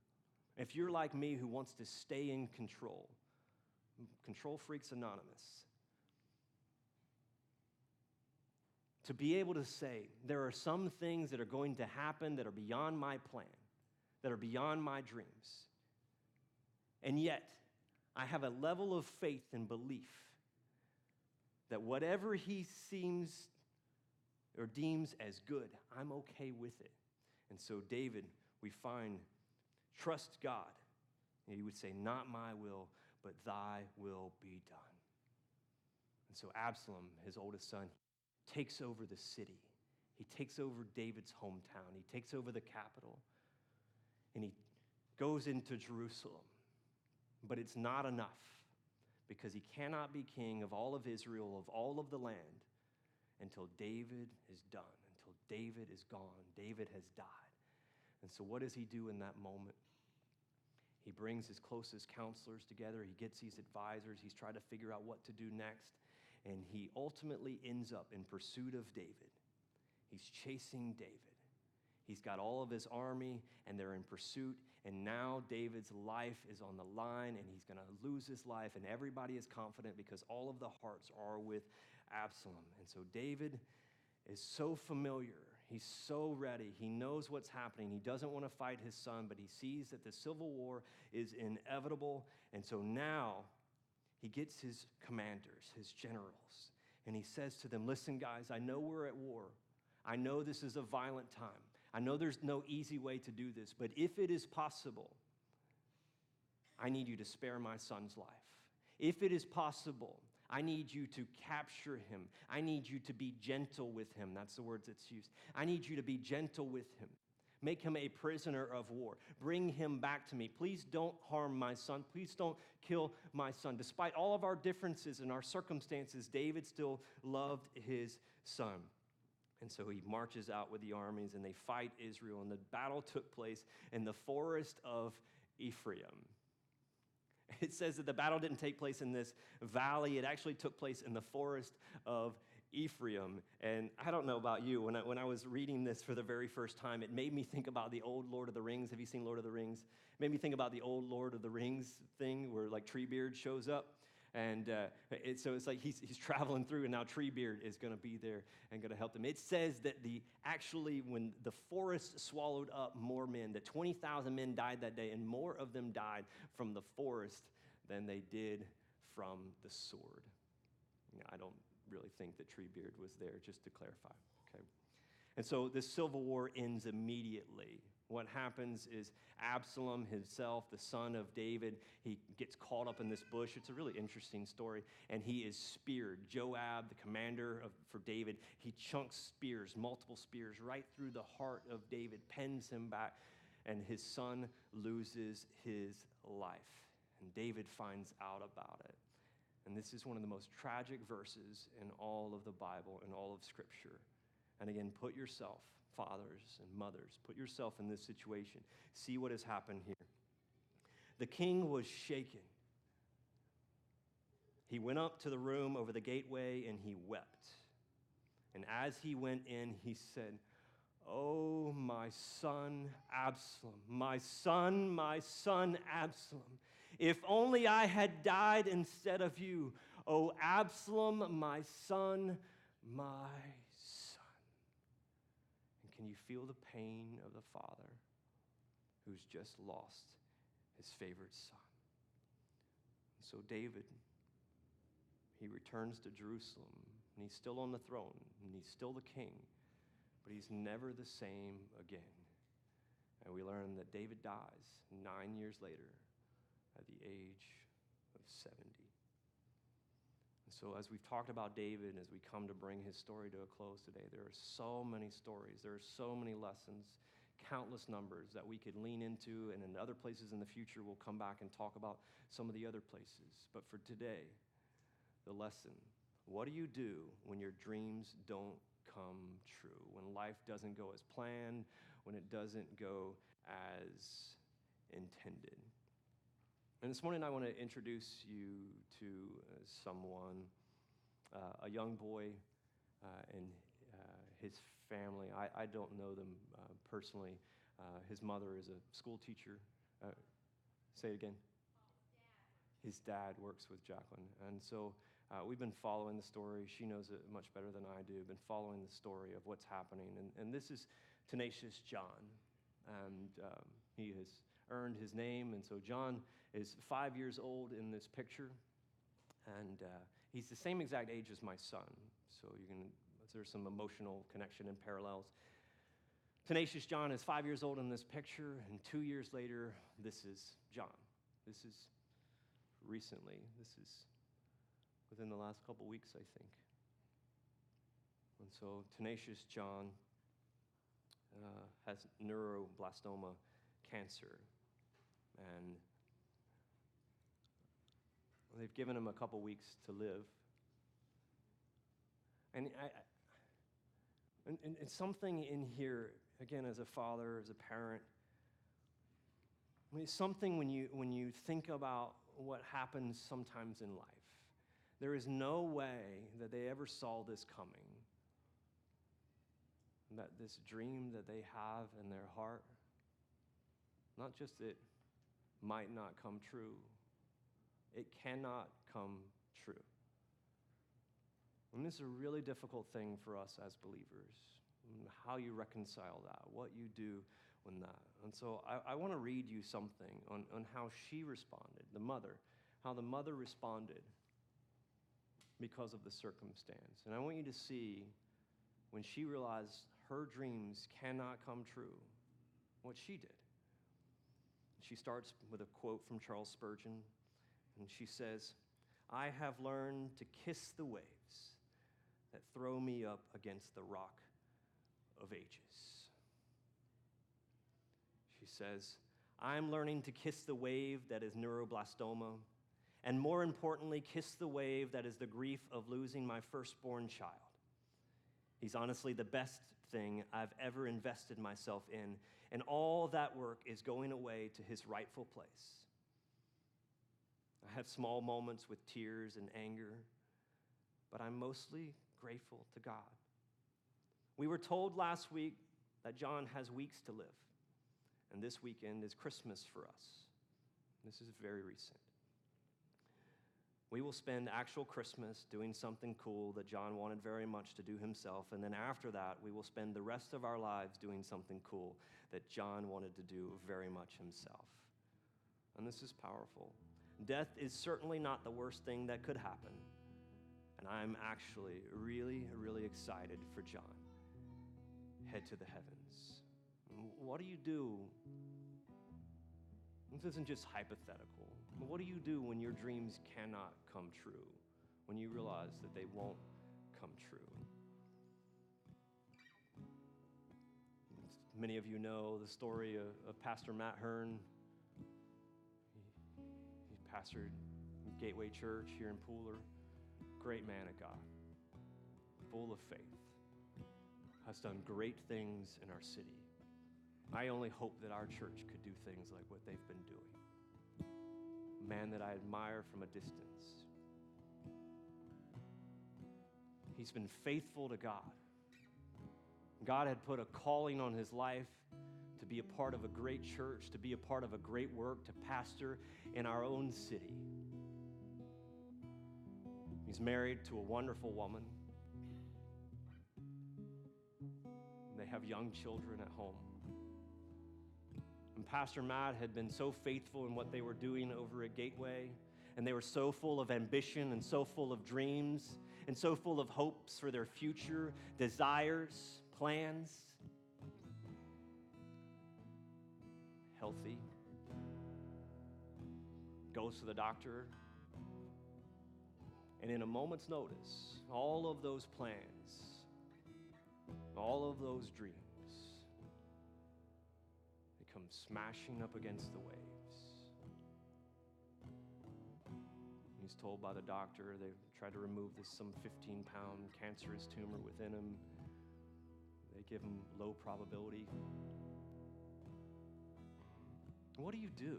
If you're like me who wants to stay in control, Control Freaks Anonymous, to be able to say, there are some things that are going to happen that are beyond my plan, that are beyond my dreams. And yet, I have a level of faith and belief that whatever he seems or deems as good, I'm okay with it. And so David, we find, trust God. And he would say, not my will, but thy will be done. And so Absalom, his oldest son, takes over the city. He takes over David's hometown. He takes over the capital. And he goes into Jerusalem. But it's not enough, because he cannot be king of all of Israel, of all of the land, until David is done, until David is gone. David has died. And so what does he do in that moment? He brings his closest counselors together. He gets these advisors. He's trying to figure out what to do next. And he ultimately ends up in pursuit of David. He's chasing David. He's got all of his army, and they're in pursuit. And now David's life is on the line, and he's going to lose his life. And everybody is confident because all of the hearts are with Absalom. And so David is so familiar. He's so ready. He knows what's happening. He doesn't want to fight his son, but he sees that the civil war is inevitable. And so now he gets his commanders, his generals, and he says to them, listen, guys, I know we're at war. I know this is a violent time. I know there's no easy way to do this, but if it is possible, I need you to spare my son's life. If it is possible, I need you to capture him. I need you to be gentle with him. That's the words that's used. I need you to be gentle with him. Make him a prisoner of war. Bring him back to me. Please don't harm my son. Please don't kill my son. Despite all of our differences and our circumstances, David still loved his son. And so he marches out with the armies, and they fight Israel. And the battle took place in the forest of Ephraim. It says that the battle didn't take place in this valley. It actually took place in the forest of Ephraim. And I don't know about you, when I was reading this for the very first time, it made me think about the old Lord of the Rings. Have you seen Lord of the Rings? It made me think about the old Lord of the Rings thing where like Treebeard shows up. And so it's like he's traveling through, and now Treebeard is going to be there and going to help them. It says that when the forest swallowed up more men, that 20,000 men died that day, and more of them died from the forest than they did from the sword. I don't really think that Treebeard was there, just to clarify. Okay. And so this civil war ends immediately. What happens is Absalom himself, the son of David, he gets caught up in this bush. It's a really interesting story. And he is speared. Joab, the commander for David, he chunks spears, multiple spears, right through the heart of David, pins him back, and his son loses his life. And David finds out about it. And this is one of the most tragic verses in all of the Bible, in all of Scripture. And again, put yourself, fathers and mothers, put yourself in this situation. See what has happened here. The king was shaken. He went up to the room over the gateway and he wept. And as he went in, he said, "Oh, my son Absalom, my son Absalom, if only I had died instead of you. Oh, Absalom, my son, my son." And can you feel the pain of the father who's just lost his favorite son? And so David, he returns to Jerusalem, and he's still on the throne, and he's still the king, but he's never the same again. And we learn that David dies 9 years later at the age of 70. And so as we've talked about David, as we come to bring his story to a close today, there are so many stories, there are so many lessons, countless numbers that we could lean into, and in other places in the future we'll come back and talk about some of the other places. But for today, the lesson: what do you do when your dreams don't come true, when life doesn't go as planned, when it doesn't go as intended? And this morning I want to introduce you to someone, a young boy and his family. I don't know them personally. His mother is a school teacher. Say it again. His dad works with Jacqueline. And so we've been following the story. She knows it much better than I do. Been following the story of what's happening. And this is Tenacious John. And he has earned his name. And so John is 5 years old in this picture. And he's the same exact age as my son. So there's some emotional connection and parallels. Tenacious John is 5 years old in this picture. And 2 years later, this is John. This is recently. This is within the last couple weeks, I think. And so Tenacious John has neuroblastoma cancer. And they've given him a couple weeks to live. And and something in here, again, as a father, as a parent, it's something when you think about what happens sometimes in life. There is no way that they ever saw this coming, that this dream that they have in their heart, not just it might not come true, it cannot come true. And this is a really difficult thing for us as believers, how you reconcile that, what you do when that. And so I want to read you something on how she responded, how the mother responded because of the circumstance. And I want you to see when she realized her dreams cannot come true, what she did. She starts with a quote from Charles Spurgeon, and she says, "I have learned to kiss the waves that throw me up against the rock of ages." She says, "I'm learning to kiss the wave that is neuroblastoma, and more importantly, kiss the wave that is the grief of losing my firstborn child. He's honestly the best thing I've ever invested myself in, and all that work is going away to his rightful place. I have small moments with tears and anger, but I'm mostly grateful to God. We were told last week that John has weeks to live, and this weekend is Christmas for us. This is very recent. We will spend actual Christmas doing something cool that John wanted very much to do himself, and then after that, we will spend the rest of our lives doing something cool that John wanted to do very much himself. And this is powerful. Death is certainly not the worst thing that could happen, and I'm actually really, really excited for John. Head to the heavens. What do you do? This isn't just hypothetical. What do you do when your dreams cannot come true? When you realize that they won't come true? Many of you know the story of Pastor Matt Hearn. He pastored Gateway Church here in Pooler. Great man of God, full of faith, has done great things in our city. I only hope that our church could do things like what they've been doing. A man that I admire from a distance. He's been faithful to God. God had put a calling on his life to be a part of a great church, to be a part of a great work, to pastor in our own city. He's married to a wonderful woman. They have young children at home. And Pastor Matt had been so faithful in what they were doing over at Gateway, and they were so full of ambition and so full of dreams and so full of hopes for their future, desires, plans. Healthy. Goes to the doctor. And in a moment's notice, all of those plans, all of those dreams, they come smashing up against the waves. He's told by the doctor they tried to remove this some 15-pound cancerous tumor within him. They give him low probability. What do you do?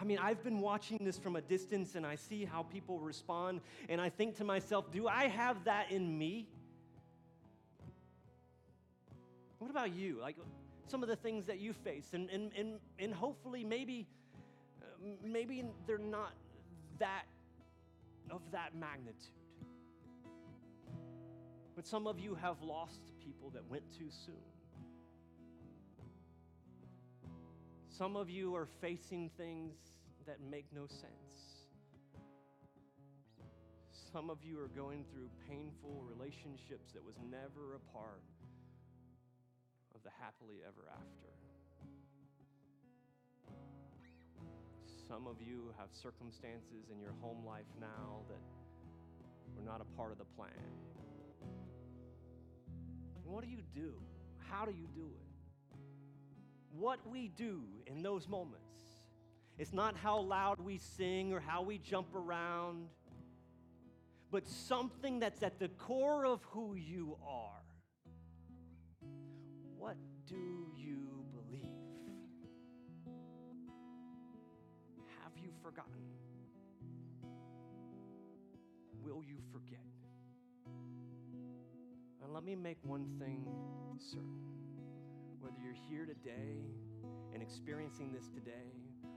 I mean, I've been watching this from a distance, and I see how people respond, and I think to myself, do I have that in me? What about you? Like some of the things that you face, and hopefully maybe they're not that of that magnitude. But some of you have lost people that went too soon. Some of you are facing things that make no sense. Some of you are going through painful relationships that was never a part of the happily ever after. Some of you have circumstances in your home life now that were not a part of the plan. What do you do? How do you do it? What we do in those moments, it's not how loud we sing or how we jump around, but something that's at the core of who you are. What do you believe? Have you forgotten? Will you forget? And let me make one thing certain. Whether you're here today and experiencing this today,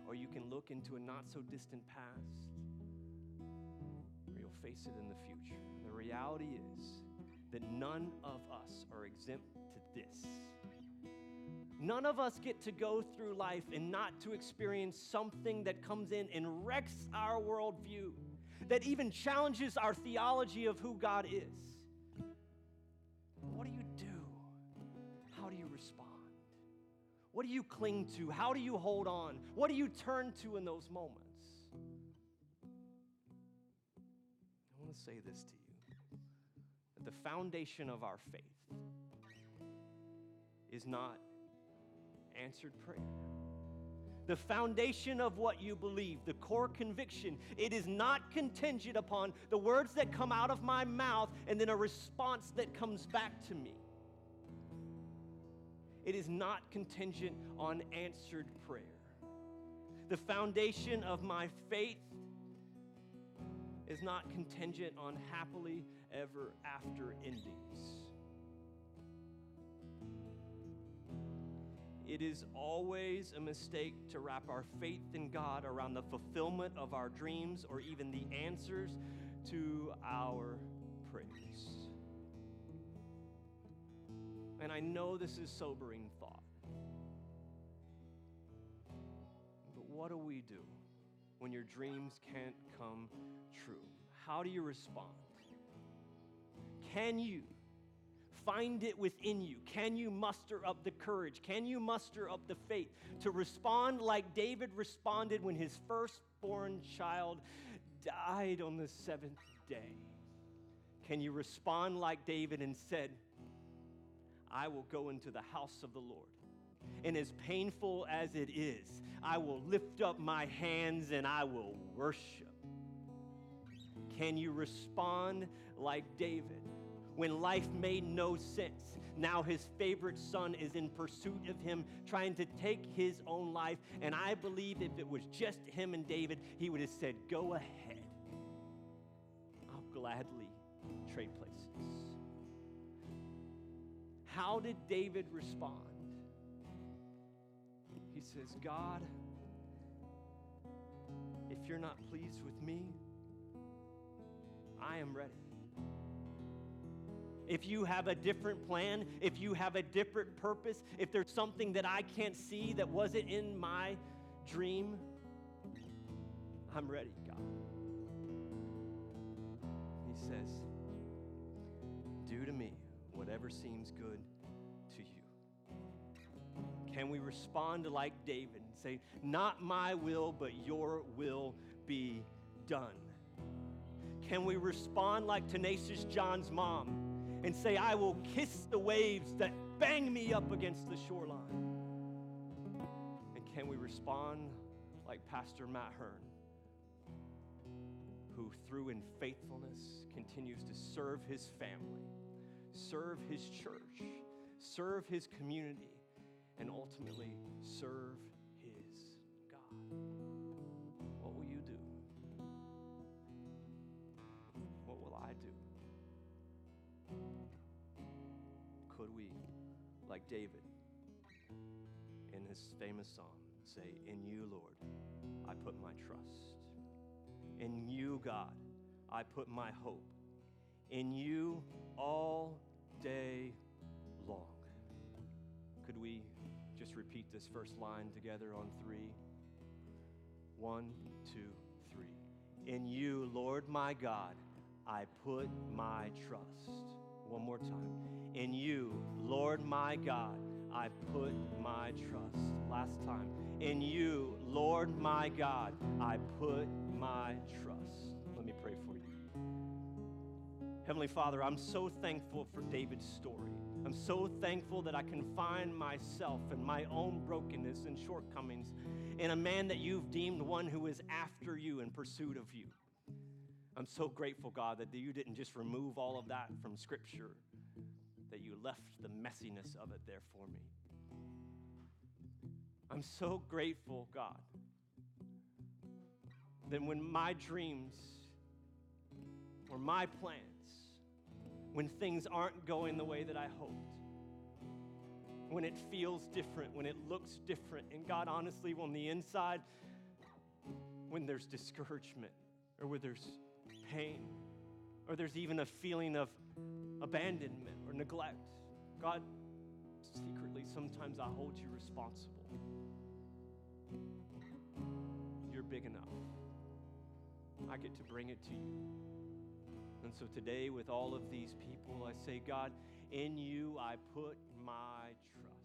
or you can look into a not-so-distant past, or you'll face it in the future. The reality is that none of us are exempt to this. None of us get to go through life and not to experience something that comes in and wrecks our worldview, that even challenges our theology of who God is. What do you do? How do you respond? What do you cling to? How do you hold on? What do you turn to in those moments? I want to say this to you, that the foundation of our faith is not answered prayer. The foundation of what you believe, the core conviction, it is not contingent upon the words that come out of my mouth and then a response that comes back to me. It is not contingent on answered prayer. The foundation of my faith is not contingent on happily ever after endings. It is always a mistake to wrap our faith in God around the fulfillment of our dreams or even the answers to our prayers. And I know this is sobering thought. But what do we do when your dreams can't come true? How do you respond? Can you find it within you? Can you muster up the courage? Can you muster up the faith to respond like David responded when his firstborn child died on the seventh day? Can you respond like David and said, I will go into the house of the Lord, and as painful as it is, I will lift up my hands and I will worship? Can you respond like David when life made no sense? Now his favorite son is in pursuit of him, trying to take his own life. And I believe if it was just him and David, he would have said, go ahead. I'll gladly trade places. How did David respond? He says, God, if you're not pleased with me, I am ready. If you have a different plan, if you have a different purpose, if there's something that I can't see that wasn't in my dream, I'm ready, God. He says, do to me whatever seems good to you. Can we respond like David and say, not my will, but your will be done? Can we respond like Tenacious John's mom and say, I will kiss the waves that bang me up against the shoreline? And can we respond like Pastor Matt Hearn, who through in faithfulness continues to serve his family, serve his church, serve his community, and ultimately serve his God? What will you do? What will I do? Could we, like David in his famous song, say, in you, Lord, I put my trust. In you, God, I put my hope. In you all day long. Could we just repeat this first line together on three? 1, 2, 3. In you, Lord my God, I put my trust. One more time. In you, Lord my God, I put my trust. Last time. In you, Lord my God, I put my trust. Let me pray for you. Heavenly Father, I'm so thankful for David's story. I'm so thankful that I can find myself and my own brokenness and shortcomings in a man that you've deemed one who is after you in pursuit of you. I'm so grateful, God, that you didn't just remove all of that from Scripture, that you left the messiness of it there for me. I'm so grateful, God, that when my dreams or my plans, when things aren't going the way that I hoped, when it feels different, when it looks different, and God, honestly, on the inside, when there's discouragement or when there's pain or there's even a feeling of abandonment or neglect, God, secretly, sometimes I hold you responsible. You're big enough. I get to bring it to you. And so today, with all of these people, I say, God, in you I put my trust.